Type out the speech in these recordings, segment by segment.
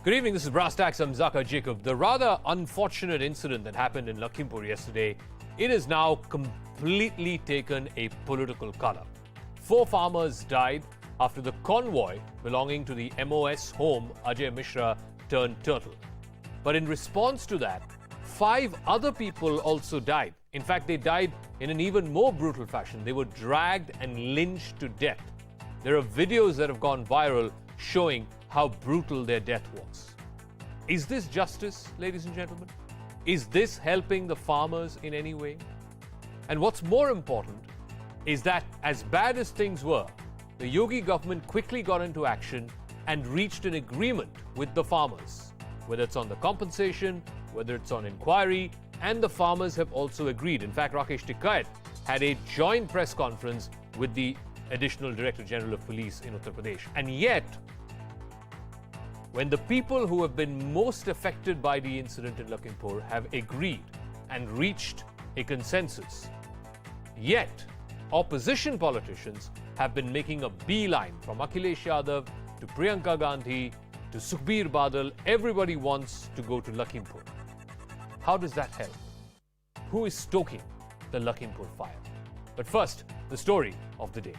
Good evening, this is Brass Tacks. I'm Zakir Jacob. The rather unfortunate incident that happened in Lakhimpur yesterday, it has now completely taken a political color. 4 farmers died after the convoy belonging to the MOS home Ajay Mishra turned turtle. But in response to that, 5 other people also died. In fact, they died in an even more brutal fashion. They were dragged and lynched to death. There are videos that have gone viral showing how brutal their death was. Is this justice, ladies and gentlemen? Is this helping the farmers in any way? And what's more important is that as bad as things were, the Yogi government quickly got into action and reached an agreement with the farmers, whether it's on the compensation, whether it's on inquiry, and the farmers have also agreed. In fact, Rakesh Tikait had a joint press conference with the Additional Director General of Police in Uttar Pradesh. And yet, when the people who have been most affected by the incident in Lakhimpur have agreed and reached a consensus, yet opposition politicians have been making a beeline from Akhilesh Yadav to Priyanka Gandhi to Sukhbir Badal. Everybody wants to go to Lakhimpur. How does that help? Who is stoking the Lakhimpur fire? But first, the story of the day.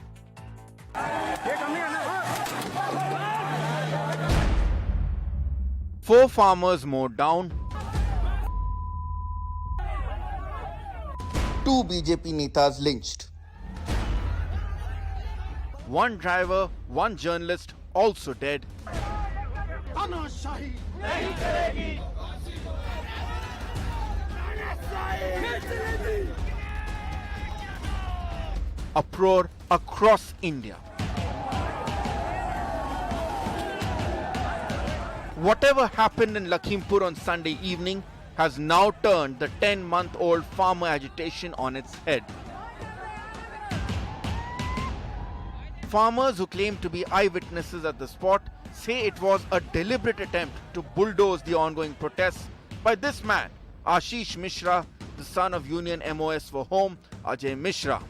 4 farmers mowed down, 2 BJP netas lynched, 1 driver, 1 journalist also dead, uproar across India. Whatever happened in Lakhimpur on Sunday evening has now turned the 10-month-old farmer agitation on its head. Farmers who claim to be eyewitnesses at the spot say it was a deliberate attempt to bulldoze the ongoing protests by this man, Ashish Mishra, the son of Union MOS for Home, Ajay Mishra.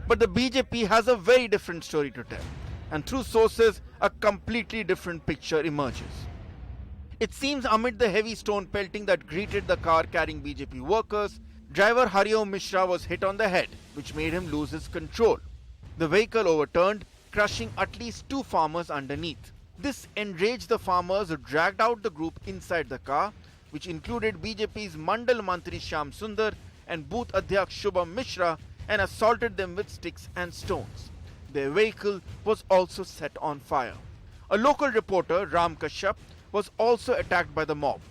But the BJP has a very different story to tell, and through sources, a completely different picture emerges. It seems amid the heavy stone pelting that greeted the car carrying BJP workers, driver Hariom Mishra was hit on the head, which made him lose his control. The vehicle overturned, crushing at least 2 farmers underneath. This enraged the farmers who dragged out the group inside the car, which included BJP's Mandal Mantri Shyam Sundar and Booth Adhyak Shubham Mishra, and assaulted them with sticks and stones. Their vehicle was also set on fire. A local reporter, Ram Kashyap, was also attacked by the mob.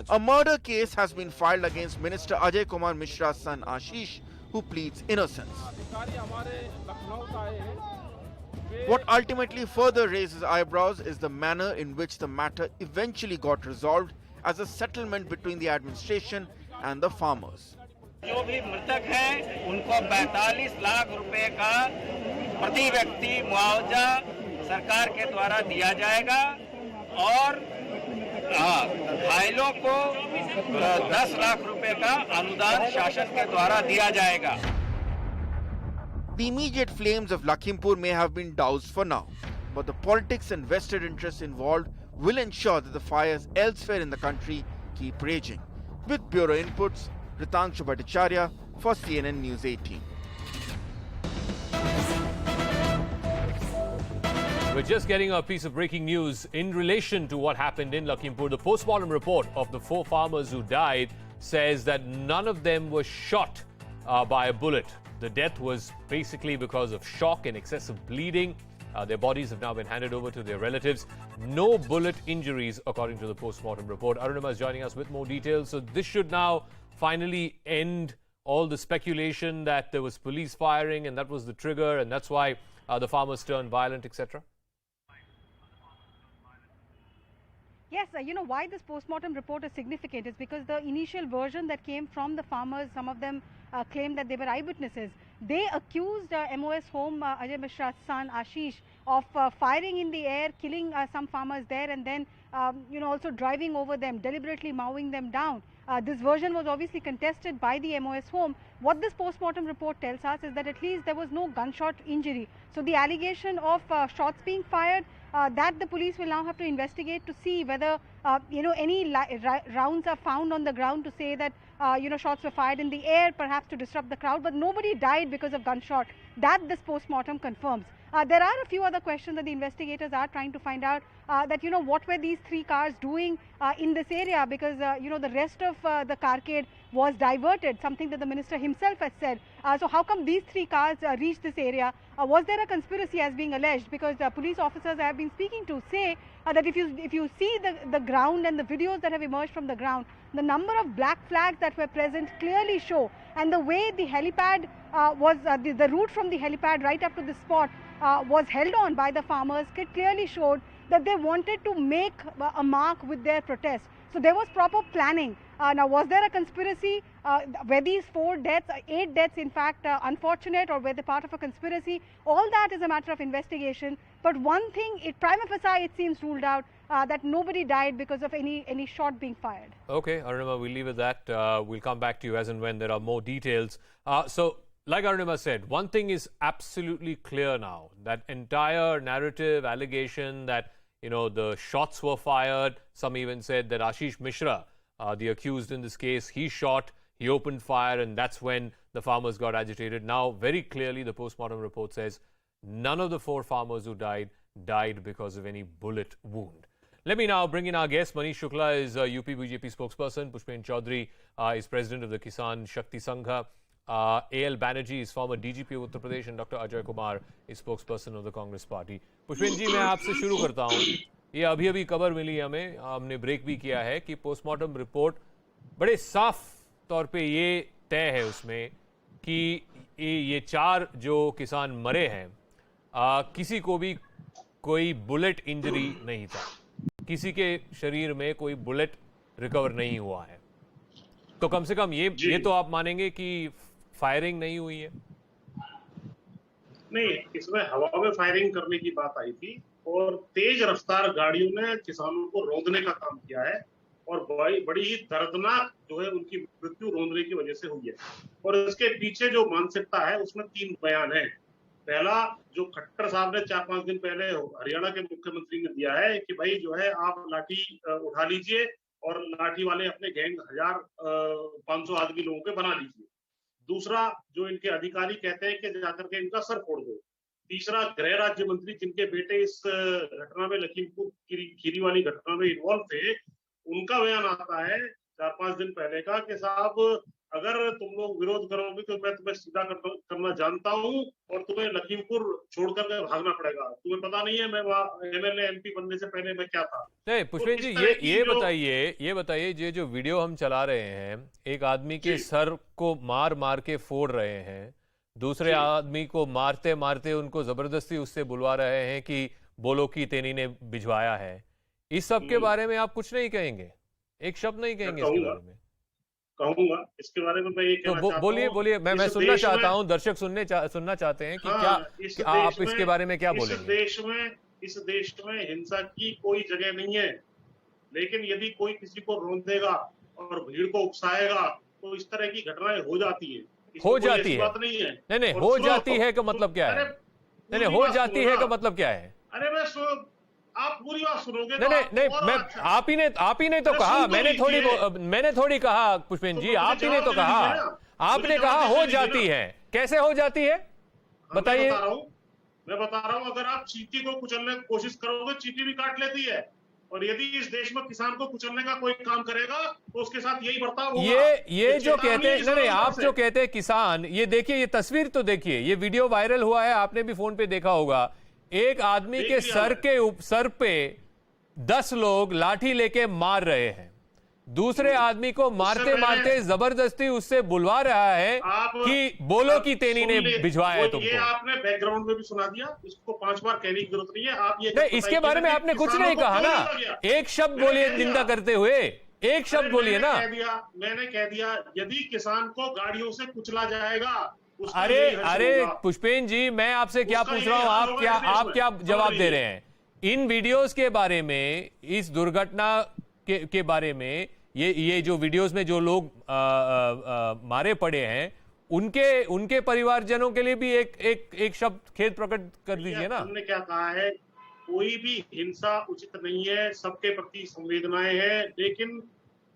A murder case has been filed against Minister Ajay Kumar Mishra's son Ashish, who pleads innocence. What ultimately further raises eyebrows is the manner in which the matter eventually got resolved as a settlement between the administration and the farmers. जो भी मृतक हैं उनको 42 लाख रुपए का प्रति व्यक्ति मुआवजा सरकार के द्वारा दिया जाएगा और घायलों को 10 लाख रुपए का अनुदान शासन के द्वारा दिया जाएगा. The immediate flames of Lakhimpur may have been doused for now, but the politics and vested interests involved will ensure that the fires elsewhere in the country keep raging. With Bureau Inputs, Ritangshu Bhattacharya for CNN News 18. We're just getting a piece of breaking news in relation to what happened in Lakhimpur. The postmortem report of the 4 farmers who died says that none of them were shot by a bullet. The death was basically because of shock and excessive bleeding. Their bodies have now been handed over to their relatives. No bullet injuries, according to the postmortem report. Arunima is joining us with more details. So this should now finally end all the speculation that there was police firing and that was the trigger and that's why the farmers turned violent, etc. Yes, you know why this postmortem report is significant is because the initial version that came from the farmers, some of them claimed that they were eyewitnesses. They accused MOS home Ajay Mishra's son Ashish of firing in the air, killing some farmers there and then also driving over them, deliberately mowing them down. This version was obviously contested by the MOS home. What this post-mortem report tells us is that at least there was no gunshot injury. So the allegation of shots being fired, that the police will now have to investigate to see whether any rounds are found on the ground to say that shots were fired in the air, perhaps to disrupt the crowd, but nobody died because of gunshot. That this post-mortem confirms. There are a few other questions that the investigators are trying to find out, that what were these three cars doing in this area, because the rest of the carcade was diverted, something that the minister himself has said. So how come these three cars reached this area? Was there a conspiracy as being alleged? Because police officers I have been speaking to say that if you see the ground and the videos that have emerged from the ground, the number of black flags that were present clearly show, and the way the helipad was, the route from the helipad right up to the spot was held on by the farmers, it clearly showed that they wanted to make a mark with their protest. So there was proper planning. Now, was there a conspiracy? Were these 4 deaths, 8 deaths in fact unfortunate, or were they part of a conspiracy? All that is a matter of investigation. But one thing, prima facie, it seems ruled out that nobody died because of any shot being fired. Okay, Arunima, we'll leave it at that. We'll come back to you as and when there are more details. So, like Arunima said, one thing is absolutely clear now. That entire narrative, allegation that the shots were fired. Some even said that Ashish Mishra, the accused in this case, he shot, he opened fire, and that's when the farmers got agitated. Now, very clearly, the postmortem report says none of the 4 farmers who died because of any bullet wound. Let me now bring in our guest. Manish Shukla is UP BJP spokesperson. Pushpen Chaudhary is president of the Kisan Shakti Sangha. A.L. Banerjee is former DGP of Uttar Pradesh, and Dr. Ajay Kumar is spokesperson of the Congress Party. Pushpen जी, मैं आपसे शुरू करता हूँ. ये अभी खबर मिली हमें, हमने ब्रेक भी किया है कि पोस्टमार्टम रिपोर्ट बड़े साफ तौर पे ये तय है उसमें कि ये 4 जो किसान मरे हैं, किसी को भी कोई बुलेट इंजरी नहीं था, किसी के शरीर में कोई बुलेट रिकवर नहीं हुआ है. तो कम से कम ये तो आप मानेंगे कि फायरिंग नहीं हुई है? नहीं, इसमें हवा में फायरिंग करने की बात आई थी और तेज रफ्तार गाड़ियों ने किसानों को रौंदने का काम किया है और बड़ी ही दर्दनाक जो है उनकी मृत्यु रौंदने की वजह से हुई है. और इसके पीछे जो मानसिकता है उसमें 3 बयान है. पहला, जो खट्टर साहब ने 4-5 दिन पहले हरियाणा के मुख्यमंत्री ने दिया है कि भाई जो है आप लाठी उठा लीजिए और लाठी वाले अपने गैंग 1500 आदमी लोगों के बना लीजिए. दूसरा, जो इनके अधिकारी कहते हैं कि जाकर के इनका सर फोड़ दो. तीसरा, गृह राज्य मंत्री जिनके बेटे इस घटना में लखीमपुर खीरी वाली घटना में इन्वॉल्व थे, उनका बयान आता है 4-5 दिन पहले का कि साहब अगर तुम लोग विरोध करोगे तो मैं तुम्हें सीधा करना जानता हूं और तुम्हें लखीमपुर छोड़कर के भागना पड़ेगा. तुम्हें पता नहीं है मैं वहां एमएलए एमपी बनने से पहले मैं क्या था. नहीं पुष्पेन जी, ये बताइए ये जो वीडियो हम चला रहे हैं, एक आदमी के सर को मार के फोड़ रहे हैं, दूसरे आदमी को मारते मारते उनको जबरदस्ती उससे बुलवा रहे हैं कि बोलो कि तेनी ने भिजवाया है. इस सब के बारे में आप कुछ नहीं कहेंगे? एक शब्द नहीं कहेंगे इसके बारे में? कहूंगा इसके बारे में मैं ये कहना चाहता हूं. बोलिए. मैं सुनना चाहता हूं, दर्शक सुनना चाहते हैं कि क्या आप इसके बारे में क्या बोलेंगे. इस देश में हिंसा की कोई जगह नहीं है, लेकिन यदि कोई किसी को रोंदेगा और भीड़ को उकसाएगा तो इस तरह की घटनाएं हो जाती है. हो जाती है, बात नहीं है. नहीं हो जाती है का मतलब क्या है? नहीं हो जाती है का मतलब क्या है? अरे आप पूरी बात सुनोगे. नहीं मैं आप ही ने तो कहा, मैंने थोड़ी कहा पुष्पेन जी, आप ही ने तो कहा. आपने कहा हो जाती है. कैसे हो जाती है बताइए. मैं बता रहा हूं, अगर आप चींटी को कुचलने की कोशिश करोगे, चींटी भी काट लेती है. और यदि इस देश में किसान को कुचलने का कोई काम करेगा तो उसके साथ यही बर्ताव होगा. ये जो कहते हैं, नहीं आप जो कहते हैं किसान, ये देखिए, ये तस्वीर तो देखिए, ये वीडियो वायरल हुआ है, आपने भी फोन पे देखा होगा. एक आदमी के सर पे 10 लोग लाठी लेके मार रहे हैं, दूसरे आदमी को मारते मारते जबरदस्ती उससे बुलवा रहा है कि बोलो कि तेनी ने भिजवाया है तुमको. ये आपने बैकग्राउंड में भी सुना दिया, इसको 5 बार कहने की जरूरत नहीं है. आप ये नहीं, इसके बारे में आपने कुछ नहीं कहा ना. एक शब्द बोलिए निंदा करते हुए, एक शब्द बोलिए ना. मैंने कह दिया यदि किसान को गाड़ियों से कुचला जाएगा. अरे पुष्पेन जी, मैं आपसे क्या पूछ रहा हूं, आप क्या जवाब दे रहे हैं? इन वीडियोस के बारे में, इस दुर्घटना के बारे में ये जो वीडियोस में जो लोग मारे पड़े हैं, उनके परिवारजनों के लिए भी एक शब्द खेद प्रकट कर दीजिए ना। हमने क्या कहा है, कोई भी हिंसा उचित नहीं है, सबके प्रति संवेदनाएं हैं, लेकिन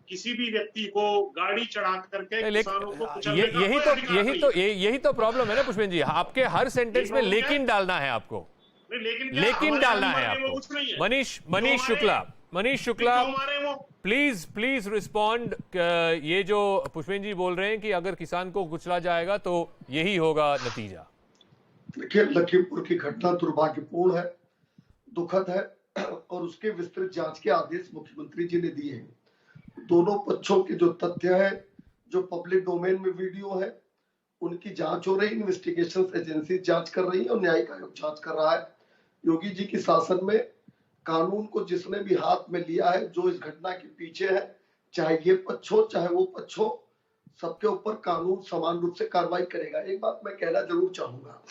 किसी भी व्यक्ति को गाड़ी चढ़ा करके किसानों को कुचलने का कोई अधिकार नहीं है। यही तो प्रॉब्लम है ना पुष्पेंद्र जी, आपके हर सेंटेंस में लेकिन डालना है आपको, नहीं, लेकिन डालना है आपको। Manish Shukla please respond. ये जो पुष्पेंद्र जी बोल रहे हैं कि अगर किसान को कुचला जाएगा तो यही होगा नतीजा। देखिए, लखीमपुर की घटना दुर्भाग्यपूर्ण है, दुखद है, और उसके विस्तृत जांच के आदेश मुख्यमंत्री जी ने दिए हैं। दोनों पक्षों के जो तथ्य है, जो पब्लिक डोमेन में वीडियो है, उनकी जांच हो रही, इन्वेस्टिगेशन एजेंसी जांच कर रही है और न्यायिक आयोग जांच कर रहा है। योगी जी की शासन में कानून को जिसने भी हाथ में लिया है, जो इस घटना के पीछे है, चाहे ये पक्ष हो चाहे वो पक्ष हो, सबके ऊपर कानून समान रूप से कार्रवाई करेगा। एक बात मैं कहना जरूर चाहूंगा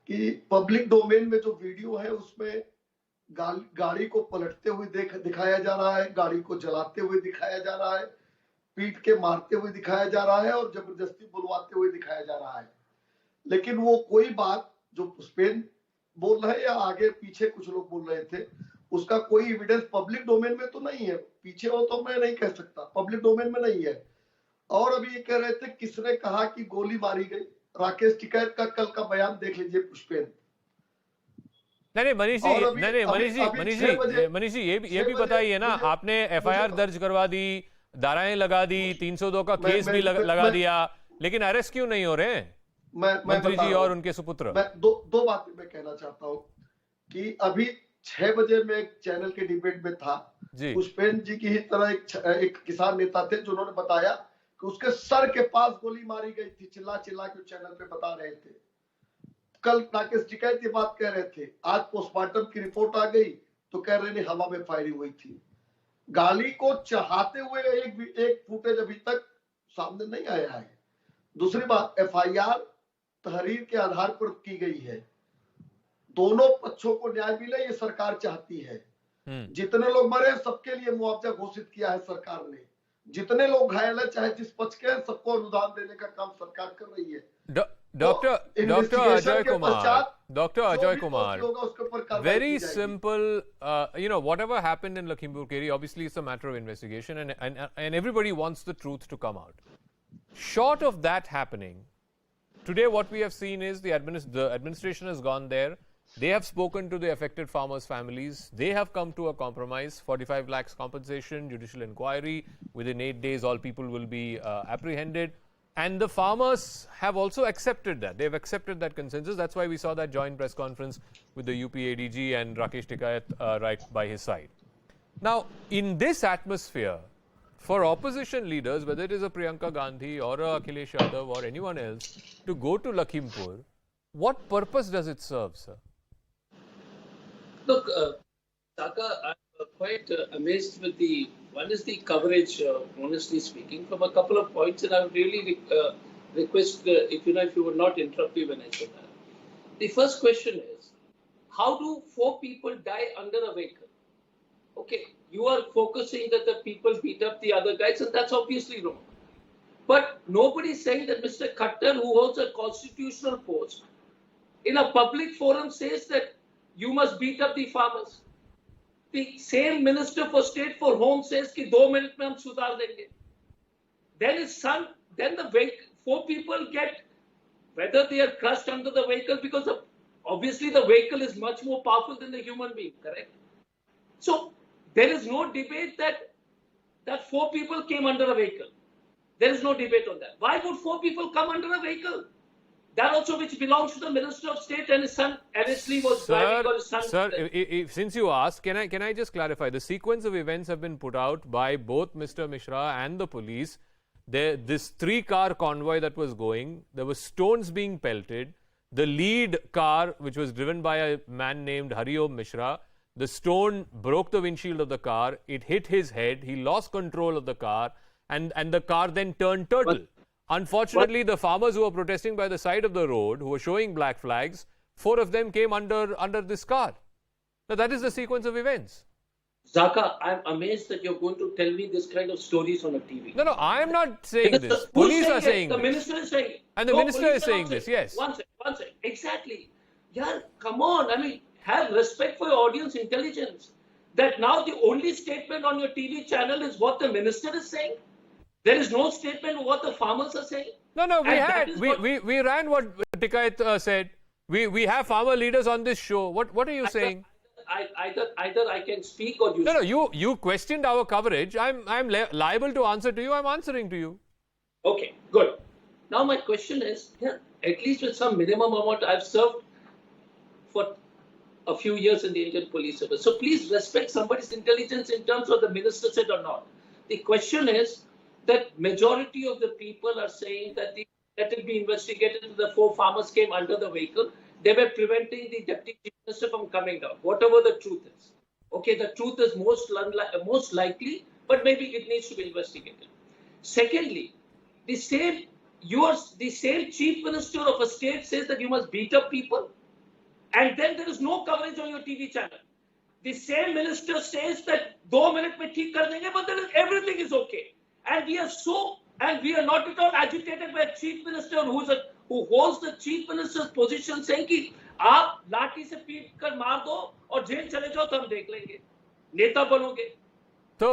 कि पब्लिक डोमेन में जो वीडियो है उसमें गाड़ी को पलटते हुए दिखाया जा रहा है, गाड़ी को जलाते हुए दिखाया जा रहा है, पीट के मारते हुए दिखाया जा रहा है और जबरदस्ती बुलवाते हुए दिखाया जा रहा है। लेकिन वो कोई बात जो पुष्पेंद्र बोल रहे हैं या आगे पीछे कुछ लोग बोल रहे थे, उसका कोई एविडेंस पब्लिक डोमेन में तो नहीं है। पीछे हो तो मैं नहीं कह सकता, पब्लिक डोमेन में नहीं है। और अभी ये कह रहे थे किसने कहा कि गोली मारी गई, राकेश टिकैत का कल का बयान देख लीजिए पुष्पेंद्र। नहीं मनीष जी ये भी बताइए ना, आपने एफआईआर दर्ज करवा दी, धाराएं लगा दी, 302 का केस भी लगा दिया, लेकिन अरेस्ट क्यों नहीं हो रहे हैं मंत्री जी और उनके सुपुत्र? मैं दो बातें मैं कहना चाहता हूँ कि अभी 6 बजे में एक चैनल के डिबेट में था, पुष्पेंद्र जी की ही तरह एक किसान नेता थे जिन्होंने बताया कि उसके सर के पास गोली मारी गई थी, चिल्ला चिल्ला के चैनल पे बता रहे थे। कल राकेश टिकैत ये बात कह रहे थे, आज पोस्टमार्टम की रिपोर्ट आ गई तो कह रहे हैं हवा में फायरिंग हुई थी। गाली को चाहते हुए एक फुटेज अभी तक सामने नहीं आया है। दूसरी बात, एफआईआर तहरीर के आधार पर की गई है, दोनों पक्षों को न्याय मिले ये सरकार चाहती है। जितने लोग मरे सबके लिए मुआवजा घोषित किया है सरकार ने, जितने लोग घायल है चाहे जिस पक्ष के हैं सबको अनुदान देने का काम सरकार कर रही है। Doctor Ajay Kumar, very simple, whatever happened in Lakhimpur Kheri, obviously it's a matter of investigation and everybody wants the truth to come out. Short of that happening, today what we have seen is the administration has gone there, they have spoken to the affected farmers' families, they have come to a compromise, 45 lakhs compensation, judicial inquiry, within 8 days all people will be apprehended. And the farmers have also accepted that. They've accepted that consensus. That's why we saw that joint press conference with the UP ADG and Rakesh Tikayat right by his side. Now, in this atmosphere, for opposition leaders, whether it is a Priyanka Gandhi or a Akhilesh Yadav or anyone else, to go to Lakhimpur, what purpose does it serve, sir? Look, Taka, I'm quite amazed with one is the coverage, honestly speaking, from a couple of points, and I would really request if you would not interrupt me when I say that. The first question is, how do 4 people die under a vehicle? Okay, you are focusing that the people beat up the other guys, and that's obviously wrong. But nobody is saying that Mr. Khattar, who holds a constitutional post, in a public forum says that you must beat up the farmers. The same Minister for State for Home says कि 2 minute में हम सुधार देंगे. Then his son, then the 4 people get, whether they are crushed under the vehicle, because obviously the vehicle is much more powerful than the human being, correct? So there is no debate that 4 people came under a vehicle. There is no debate on that. Why would 4 people come under a vehicle? That also which belongs to the Minister of State, and his son honestly was driving or his son. Sir, since you asked, can I just clarify? The sequence of events have been put out by both Mr. Mishra and the police. This 3-car convoy that was going, there were stones being pelted. The lead car, which was driven by a man named Hariom Mishra, the stone broke the windshield of the car. It hit his head. He lost control of the car, and the car then turned turtle. Unfortunately, the farmers who were protesting by the side of the road, who were showing black flags, 4 of them came under this car. Now, that is the sequence of events. Zaka, I'm amazed that you're going to tell me this kind of stories on a TV. No, I am not saying Because this. who's Police are it? saying The this. minister is saying it. And the No, minister police is are saying not this, yes. One second. Exactly. Yeah, come on. I mean, have respect for your audience intelligence. That now the only statement on your TV channel is what the minister is saying. There is no statement of what the farmers are saying. No, we And that had. is We ran what Tikait said. We have farmer leaders on this show. What are you saying? Either I can speak or you No, speak. you questioned our coverage. I'm liable to answer to you. I'm answering to you. Okay, good. Now my question is, at least with some minimum amount, I've served for a few years in the Indian Police Service. So please respect somebody's intelligence in terms of the minister said or not. The question is that majority of the people are saying that let it be investigated. The 4 farmers came under the vehicle. They were preventing the deputy chief minister from coming down, whatever the truth is. Okay, the truth is most likely, but maybe it needs to be investigated. Secondly, the same chief minister of a state says that you must beat up people, and then there is no coverage on your TV channel. The same minister says that 2 minutes mein theek kar denge, but everything is okay. And we are not at all agitated by a chief minister who holds the chief minister's position saying कि आप लाठी से पीट कर मार दो और jail चले जाओ तो हम देख लेंगे, नेता बनोगे. तो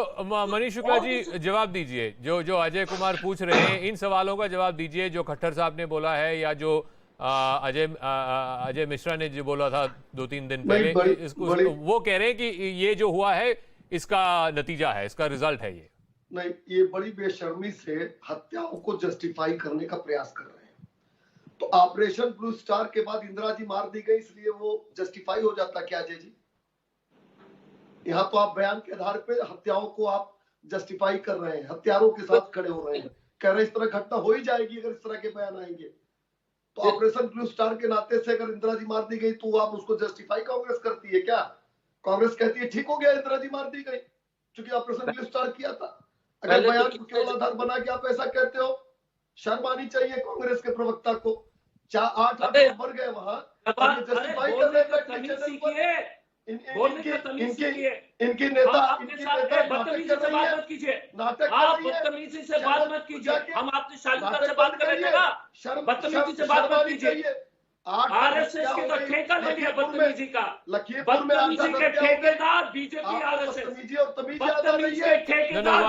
मनीष शुक्ला जी जवाब दीजिए. जो अजय कुमार पूछ रहे हैं इन सवालों का जवाब दीजिए. जो खट्टर साहब ने बोला है या जो अजय मिश्रा ने जो बोला था 2-3 दिन पहले, वो कह रहे हैं कि ये जो हुआ है इसका नतीजा है, इसका रिजल्ट है ये. नहीं, ये बड़ी बेशर्मी से हत्याओं को जस्टिफाई करने का प्रयास कर रहे हैं. तो ऑपरेशन ब्लू स्टार के बाद इंदिरा जी मार दी गई इसलिए वो जस्टिफाई हो जाता क्या अजय जी? यहाँ तो आप बयान के आधार पे हत्याओं को आप जस्टिफाई कर रहे हैं, हत्यारों के साथ खड़े हो रहे हैं, कह रहे हैं इस तरह घटना हो ही जाएगी अगर इस तरह के बयान आएंगे. तो ऑपरेशन ब्लू स्टार के नाते से अगर इंदिरा जी मार दी गई तो आप उसको जस्टिफाई कांग्रेस करती है क्या? कांग्रेस कहती है ठीक हो गया, इंदिरा जी मार दी गई क्योंकि ऑपरेशन ब्लू स्टार किया था. अगर बयान को केवल आधार बना के आप ऐसा कहते हो, शर्म आनी चाहिए कांग्रेस के प्रवक्ता को. 8 मर गए वहां, जस्टिफाई कर रहे हैं. इनकी नेता बदतमीजी से बात मत कीजिए. आप बदतमीजी से बात मत कीजिए. हम आपसे शालीनता से बात कर रहे थे ना. बदतमीजी से बात मत कीजिए. आरएसएस के तो ठेका ले लिया बदतमीजी का. बदतमीजी के ठेकेदार बीजेपी आरएसएस. बदतमीजी के ठेकेदार.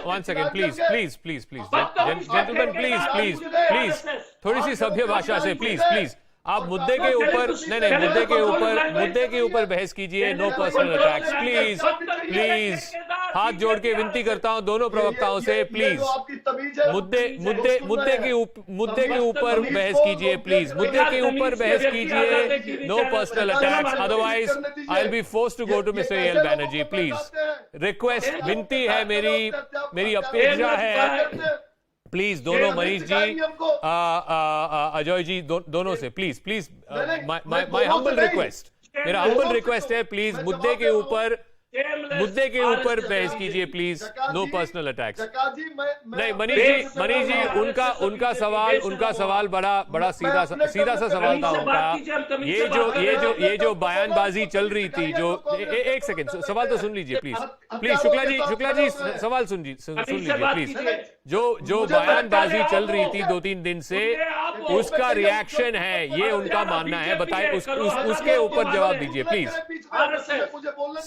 One second, please. Gentlemen, please. थोड़ी सी सभ्य भाषा से please. आप मुद्दे के ऊपर मुद्दे के ऊपर बहस कीजिए. No personal attacks please. हाथ जोड़ के विनती करता हूं दोनों प्रवक्ताओं से प्लीज. मुद्दे के ऊपर बहस कीजिए प्लीज. मुद्दे के ऊपर बहस कीजिए. No personal attacks, otherwise I will be forced to go to mister L Banerjee. Please request, विनती है मेरी अपेक्षा है प्लीज. दोनों मनीष जी, अजय जी, दोनों से प्लीज माय हम्बल रिक्वेस्ट, मेरा हम्बल रिक्वेस्ट है प्लीज मुद्दे के ऊपर बहस कीजिए प्लीज. No personal attacks. नहीं मनीष जी उनका सवाल बड़ा सीधा सा सवाल था उनका. ये जो बयानबाजी चल रही थी, जो एक सेकंड सवाल तो सुन लीजिए प्लीज. शुक्ला जी सवाल सुन लीजिए प्लीज. जो बयानबाजी चल रही थी 2-3 दिन से, उसका रिएक्शन है ये उनका मानना है. बताइए उसके ऊपर जवाब दीजिए प्लीज.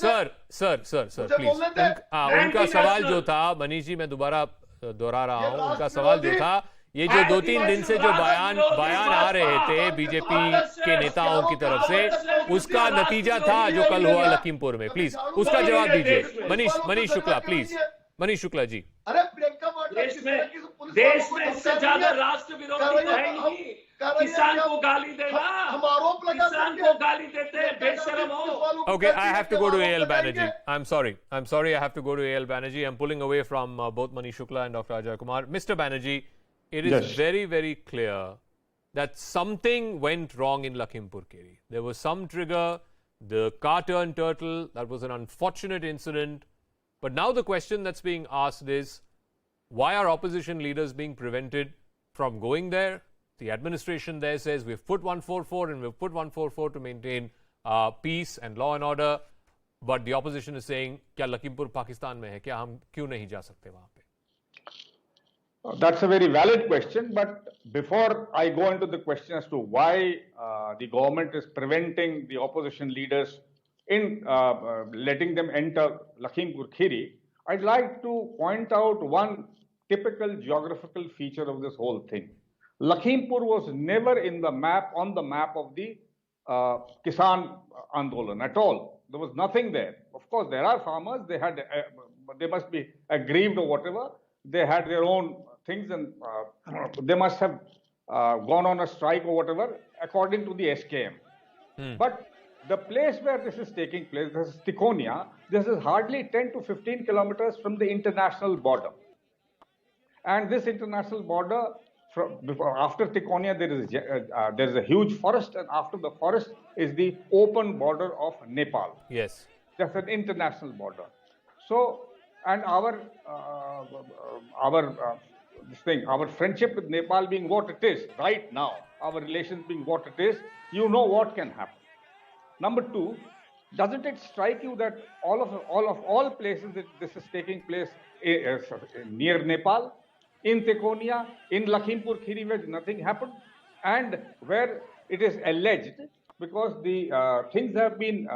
Sir please. उनका सवाल जो था, मनीष जी मैं दोबारा दोहरा रहा हूं, उनका सवाल जो था, ये जो 2-3 दिन से जो बयान आ रहे थे बीजेपी के नेताओं की तरफ से, उसका नतीजा था जो कल हुआ लखीमपुर में. प्लीज उसका जवाब दीजिए मनीष शुक्ला प्लीज. मनीष शुक्ला जी. अरे प्रियंका देश में इससे ज्यादा राष्ट्र विरोधी तो है नहीं. किसान को गाली देना, किसान को गाली देते हैं, बेशरम हो. Okay, I have to go to A.L. Banerjee. I'm sorry, I have to go to A.L. Banerjee. I'm pulling away from both Manish Shukla and Dr. Ajay Kumar. Mr. Banerjee, it is very, very clear that something went wrong in Lakhimpur Kheri. There was some trigger, the car turned turtle, that was an unfortunate incident. But now the question that's being asked is, why are opposition leaders being prevented from going there? The administration there says we've put 144 and we've put 144 to maintain peace and law and order. But the opposition is saying, क्या लखीमपुर पाकिस्तान में है, क्या हम क्यों नहीं जा सकते वहां पे? That's a very valid question, but before I go into the question as to why the government is preventing the opposition leaders in letting them enter Lakhimpur Kheri, I'd like to point out one typical geographical feature of this whole thing. Lakhimpur was never in the map, on the map of the Kisan Andolan at all. There was nothing there. Of course, there are farmers, they must be aggrieved or whatever. They had their own things and they must have gone on a strike or whatever according to the SKM. But the place where this is taking place, this is Tikhonia, this is hardly 10 to 15 kilometers from the international border. And this international border, after Tikhonia, there is a huge forest, and after the forest is the open border of Nepal. Yes. That's an international border. So, and our friendship with Nepal being what it is right now, our relations being what it is, you know what can happen. Number two, doesn't it strike you that all places that this is taking place near Nepal, in Tikhonia, in Lakhimpur Kheri, where nothing happened, and where it is alleged, because the things have been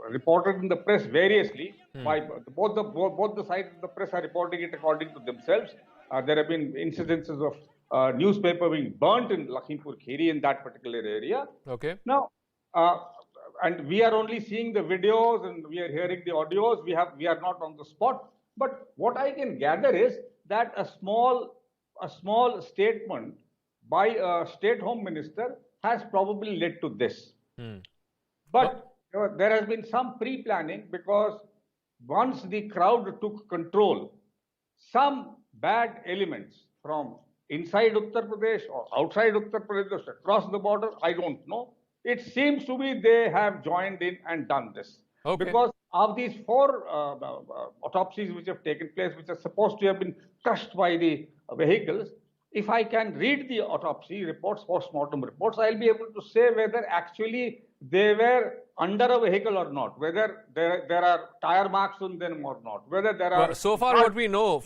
reported in the press variously, by both the sides of the press are reporting it according to themselves. There have been incidences of newspaper being burnt in Lakhimpur Kheri in that particular area. Okay. Now, and we are only seeing the videos and we are hearing the audios. We are not on the spot. But what I can gather is that a small statement by a state home minister has probably led to this. But there has been some pre-planning, because once the crowd took control, some bad elements from inside Uttar Pradesh or outside Uttar Pradesh, across the border, I don't know. It seems to be they have joined in and done this. Okay. Because of these 4 autopsies which have taken place, which are supposed to have been crushed by the vehicles, if I can read the autopsy reports, post-mortem reports, I'll be able to say whether actually they were under a vehicle or not, whether there are tire marks on them or not, whether there are... So far what we know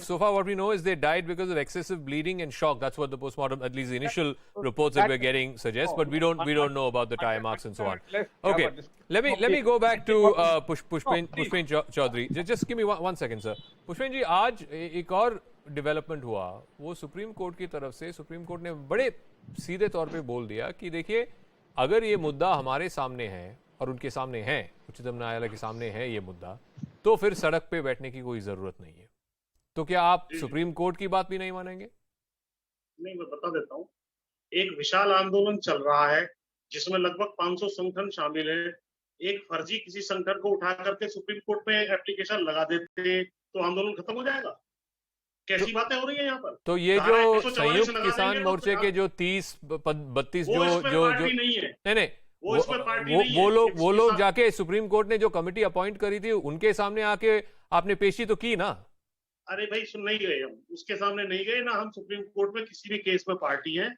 is they died because of excessive bleeding and shock. That's what the postmortem, at least the initial reports that we're getting suggest, but we don't know about the tire marks and so on. Okay, let me go back to Pushpen Chaudhary. Just give me one second, sir. Pushpen ji, आज एक और development हुआ, वो supreme court की तरफ से supreme court ने बड़े सीधे तौर पे बोल दिया कि देखिए, अगर ये मुद्दा हमारे सामने है और उनके सामने है, उच्चतम न्यायालय के सामने है ये मुद्दा, तो फिर सड़क पे बैठने की कोई जरूरत नहीं है. तो क्या आप सुप्रीम कोर्ट की बात भी नहीं मानेंगे? नहीं, मैं बता देता हूँ. एक विशाल आंदोलन चल रहा है जिसमें लगभग 500 संगठन शामिल हैं. एक फर्जी किसी संगठन को उठा करके सुप्रीम कोर्ट में एप्लीकेशन लगा देते तो आंदोलन खत्म हो जाएगा. कैसी बातें हो रही है यहाँ पर? तो ये जो संयुक्त किसान मोर्चे के जो 30-32 जो नहीं वो लोग जाके सुप्रीम कोर्ट ने जो कमेटी अपॉइंट करी थी उनके सामने आके आपने पेशी तो की ना? अरे भाई, सुन नहीं गए हम, उसके सामने नहीं गए ना. हम सुप्रीम कोर्ट में किसी भी केस में पार्टी हैं.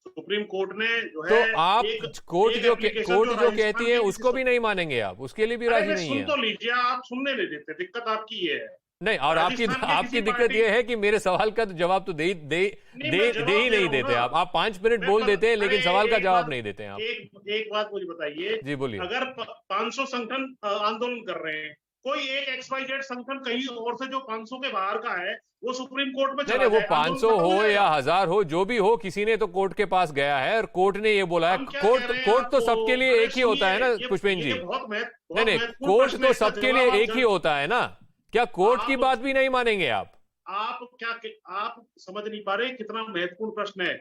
सुप्रीम कोर्ट ने जो है, तो आप कोर्ट जो कहती है उसको भी नहीं मानेंगे आप? उसके लिए भी राजी नहीं है? सुन तो लीजिए, आप सुनने नहीं देते. दिक्कत आपकी ये है. नहीं, और आपकी दिक्कत ये है कि मेरे सवाल का जवाब तो दे ही नहीं देते आप 5 मिनट बोल देते हैं लेकिन सवाल का जवाब नहीं देते हैं आप. एक बात मुझे बताइए. जी बोलिए. अगर 500 संगठन आंदोलन कर रहे हैं, कोई एक XYZ संगठन कहीं और से जो 500 के बाहर का है, वो सुप्रीम कोर्ट में चला जाए. वो 500 हो या 1000 हो, जो भी हो, किसी ने तो कोर्ट के पास गया है और कोर्ट ने ये बोला है. कोर्ट तो सबके लिए एक ही होता है ना पुष्पेन जी? नहीं, कोर्ट तो सबके लिए एक ही होता है ना. क्या कोर्ट की बात भी नहीं मानेंगे आप? आप समझ नहीं पा रहे कितना महत्वपूर्ण प्रश्न है.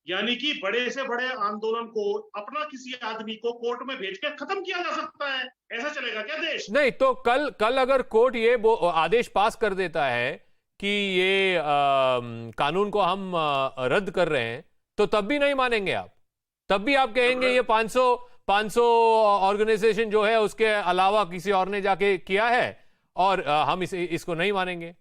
यानी कि बड़े से बड़े आंदोलन को अपना किसी आदमी को कोर्ट में भेज के खत्म किया जा सकता है. ऐसा चलेगा क्या देश? नहीं, तो कल अगर कोर्ट ये आदेश पास कर देता है कि ये कानून को हम रद्द कर रहे हैं, तो तब भी नहीं मानेंगे आप? तब भी आप कहेंगे ये 500 ऑर्गेनाइजेशन जो है उसके अलावा किसी और ने जाके किया है और हम इसको नहीं मानेंगे?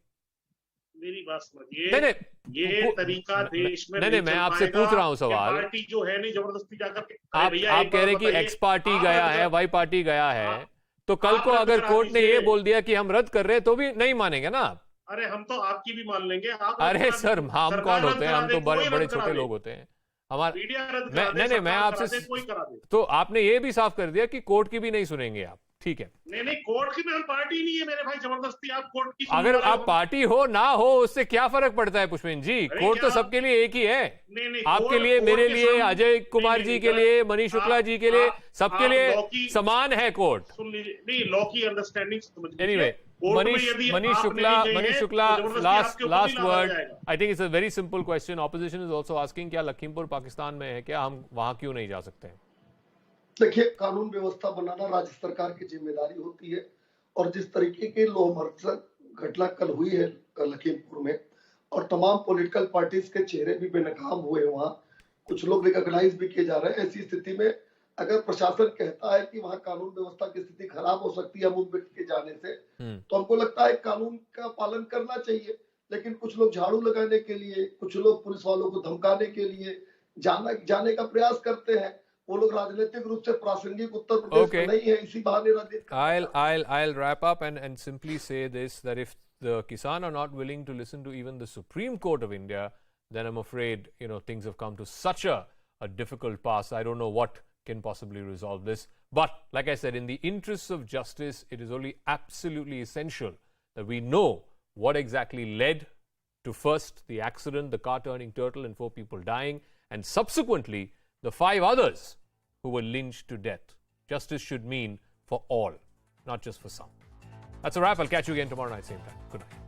मेरी बात समझिए. ये तरीका देश में नहीं, मैं आपसे पूछ रहा हूं सवाल. पार्टी जो है नहीं जबरदस्ती जाकर आप कह रहे हैं कि एक्स पार्टी गया है, वाई पार्टी गया है, तो कल आप को रद्द अगर करा कोर्ट ने दीजिए। ये बोल दिया कि हम रद्द कर रहे हैं तो भी नहीं मानेंगे ना आप। अरे हम तो आपकी भी मान लेंगे। आप अरे सर, हम सरकार कौन रद्द होते हैं? करा हम दे, तो बड़े कोई बड़े रद्द करा छोटे दे। लोग होते हैं। हमारा मीडिया रद्द मैं करा दे, नहीं, मैं सरकार आपसे करा दे, कोई करा दे। तो आपने ये भी साफ कर दिया कि कोर्ट की भी नहीं सुनेंगे आप, ठीक है। नहीं, कोर्ट की में हम पार्टी नहीं है मेरे भाई, जबरदस्ती आप कोर्ट की सुनने अगर वाले आप हो। पार्टी हो ना हो उससे क्या फर्क पड़ता है पुष्पेंद्र जी? अरे कोर्ट तो क्या- सबके लिए एक ही है। नहीं, आपके कोर्ट- लिए, कोर्ट मेरे के लिए, सामने- अजय कुमार नहीं, जी नहीं, के लिए, मनीष आप- शुक्ला जी के लिए, आप- सबके आप लिए लॉ की- समान है कोर्ट। सुन लीजिए, नहीं, लॉ की अंडरस्टैंडिंग समझ लीजिए। Anyway, कोर्ट में Manish यदि Manish आपने Shukla, ली गई Manish है, Shukla, तो जबरदस्ती last आपके ऊपर नहीं last लादा word. जाएगा। I think it's a very simple question. Opposition is also asking क्या लखीमपुर पाकिस्तान में है क्या? हम वहां क्यों नहीं जा सकते हैं? देखिए, कानून व्यवस्था बनाना राज्य सरकार की जिम्मेदारी होती है और जिस तरीके की लोमहर्षक घटना कल हुई है लखीमपुर में और तमाम पॉलिटिकल पार्टीज के चेहरे भी बेनकाब हुए, वहाँ कुछ लोग रिकॉग्नाइज भी किए जा रहे हैं। ऐसी स्थिति में अगर प्रशासन कहता है कि वहाँ कानून व्यवस्था की स्थिति खराब हो सकती है अमूल व्यक्ति के जाने से, तो हमको लगता है कानून का पालन करना चाहिए। लेकिन कुछ लोग झाड़ू लगाने के लिए, कुछ लोग पुलिस वालों को धमकाने के लिए जाने का प्रयास करते हैं। वो लोग राजनीतिक रूप से प्रासंगिक उत्तर प्रदेश में नहीं है, इसी बहाने राजनीति। I'll wrap up and simply say this, that if the Kisan are not willing to listen to even the Supreme Court of India, then I'm afraid, things have come to such a difficult pass. I don't know what can possibly resolve this. But like I said, in the interests of justice, it is only absolutely essential that we know what exactly led to first the accident, the car turning turtle and 4 people dying, and subsequently the 5 others who were lynched to death. Justice should mean for all, not just for some. That's a wrap. I'll catch you again tomorrow night, same time. Good night.